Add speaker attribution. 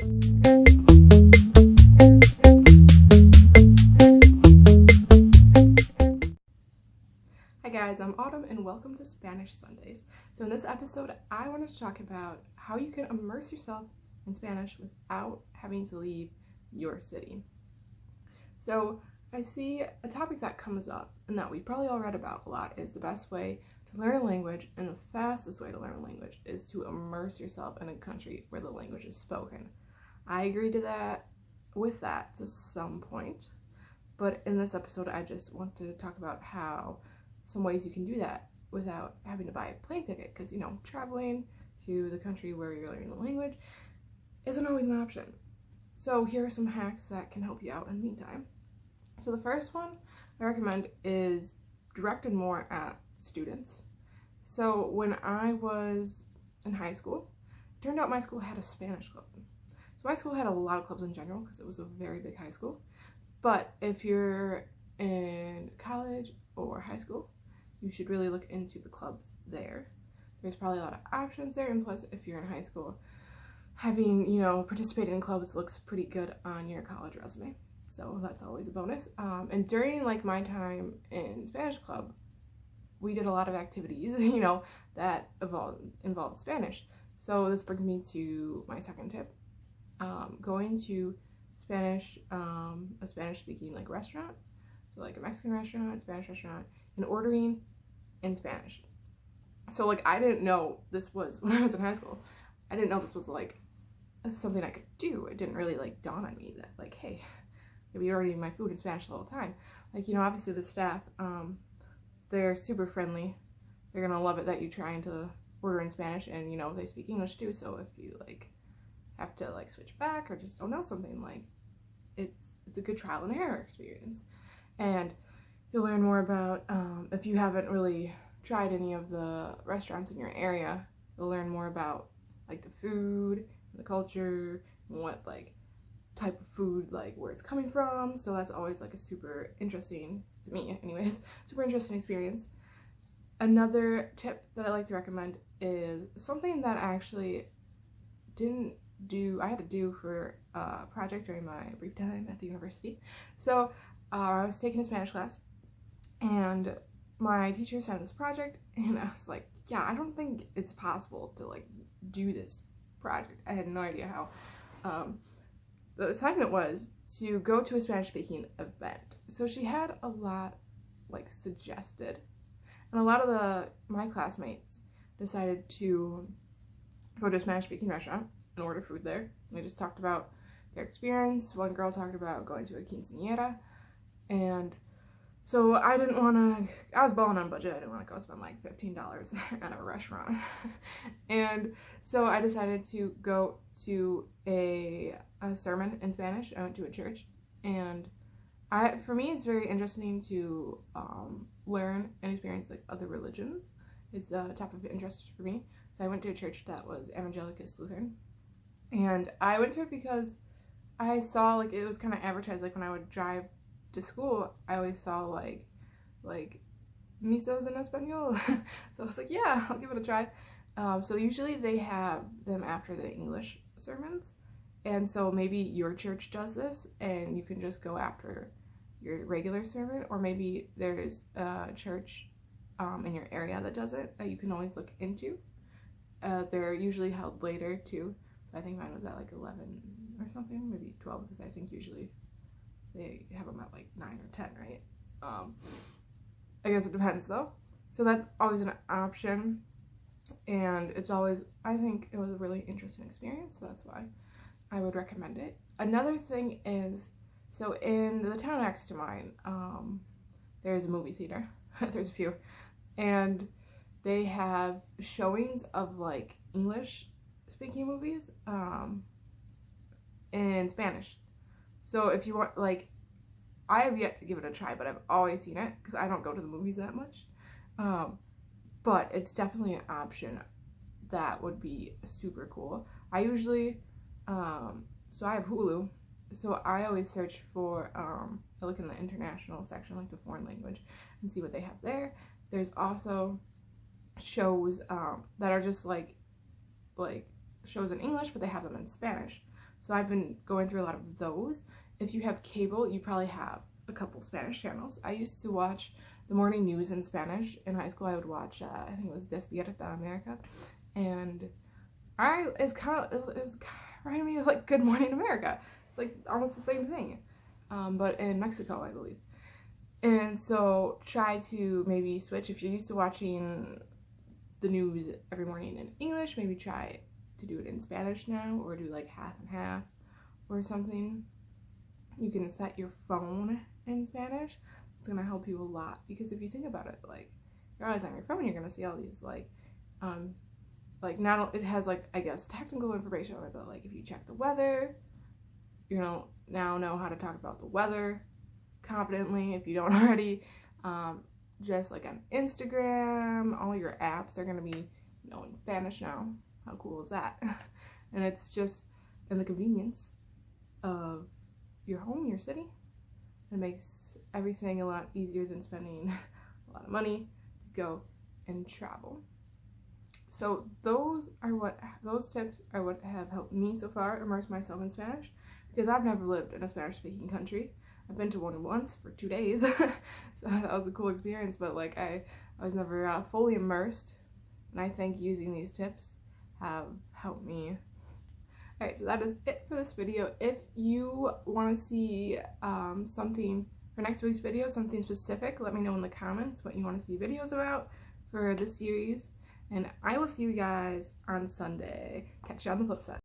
Speaker 1: Hi guys, I'm Autumn and welcome to Spanish Sundays. So in this episode, I wanted to talk about how you can immerse yourself in Spanish without having to leave your city. So I see a topic that comes up and that we probably all read about a lot is the best way to learn a language and the fastest way to learn a language is to immerse yourself in a country where the language is spoken. I agree with that to some point, but in this episode I just want to talk about how some ways you can do that without having to buy a plane ticket, because traveling to the country where you're learning the language isn't always an option. So here are some hacks that can help you out in the meantime. So the first one I recommend is directed more at students. So when I was in high school, it turned out my school had a Spanish club. So my school had a lot of clubs in general because it was a very big high school. But if you're in college or high school, you should really look into the clubs there. There's probably a lot of options there, and plus if you're in high school, having participated in clubs looks pretty good on your college resume, so that's always a bonus. And during my time in Spanish club, we did a lot of activities that involved Spanish. So this brings me to my second tip. Going to a Spanish speaking restaurant, so a Mexican restaurant, Spanish restaurant, and ordering in Spanish. So I didn't know this was, when I was in high school, I didn't know this was something I could do. It didn't really dawn on me that hey, maybe you're ordering my food in Spanish the whole time. Obviously the staff, they're super friendly. They're gonna love it that you're trying to order in Spanish, and they speak English too, so if you have to switch back or just don't know something, it's a good trial and error experience. And you'll learn more about, if you haven't really tried any of the restaurants in your area, you'll learn more about the food, the culture, and what type of food, where it's coming from. So that's always a super interesting, to me anyways, super interesting experience. Another tip that I like to recommend is something that I actually I had to do for a project during my brief time at the university. So I was taking a Spanish class, and my teacher sent this project, and I was like, yeah, I don't think it's possible to do this project. I had no idea how. The assignment was to go to a Spanish speaking event. So she had a lot suggested, and a lot of my classmates decided to go to a Spanish speaking restaurant and order food there. And they just talked about their experience. One girl talked about going to a quinceañera, and so I was balling on budget. I didn't want to go spend $15 at a restaurant. And so I decided to go to a sermon in Spanish. I went to a church, and for me it's very interesting to learn and experience other religions. It's a topic of interest for me. So I went to a church that was Evangelicus Lutheran, and I went to it because I saw it was kind of advertised. When I would drive to school, I always saw like misas en español. So I was like, yeah, I'll give it a try. So usually they have them after the English sermons, and so maybe your church does this and you can just go after your regular sermon, or maybe there's a church in your area that does it that you can always look into. They're usually held later too, so I think mine was at 11 or something, maybe 12, because I think usually they have them at 9 or 10, right? I guess it depends though. So that's always an option, and it's always, I think it was a really interesting experience, so that's why I would recommend it. Another thing is, so in the town next to mine, there's a movie theater. There's a few, and they have showings of English speaking movies in Spanish. So if you want, I have yet to give it a try, but I've always seen it because I don't go to the movies that much. But it's definitely an option that would be super cool. I usually, so I have Hulu, so I always search for, I look in the international section, the foreign language, and see what they have there. There's also shows that are just shows in English, but they have them in Spanish. So I've been going through a lot of those. If you have cable, you probably have a couple Spanish channels. I used to watch the morning news in Spanish. In high school, I would watch, I think it was Despierta America, and it's reminding me of like Good Morning America. It's like almost the same thing, but in Mexico, I believe. And so try to maybe switch. If you're used to watching the news every morning in English, maybe try to do it in Spanish now, or do like half and half or something. You can set your phone in Spanish. It's gonna help you a lot, because if you think about it, like, you're always on your phone, you're gonna see all these like not, it has like, I guess, technical information on it, but like if you check the weather, you know, now know how to talk about the weather confidently if you don't already. Just like on Instagram, all your apps are gonna be, you know, in Spanish now. How cool is that? And it's just in the convenience of your home, your city. It makes everything a lot easier than spending a lot of money to go and travel. So those tips are what have helped me so far immerse myself in Spanish, because I've never lived in a Spanish-speaking country. I've been to one once for 2 days, so that was a cool experience, but like I was never fully immersed, and I think using these tips have helped me. Alright, so that is it for this video. If you want to see something for next week's video, something specific, let me know in the comments what you want to see videos about for this series, and I will see you guys on Sunday. Catch you on the flip side.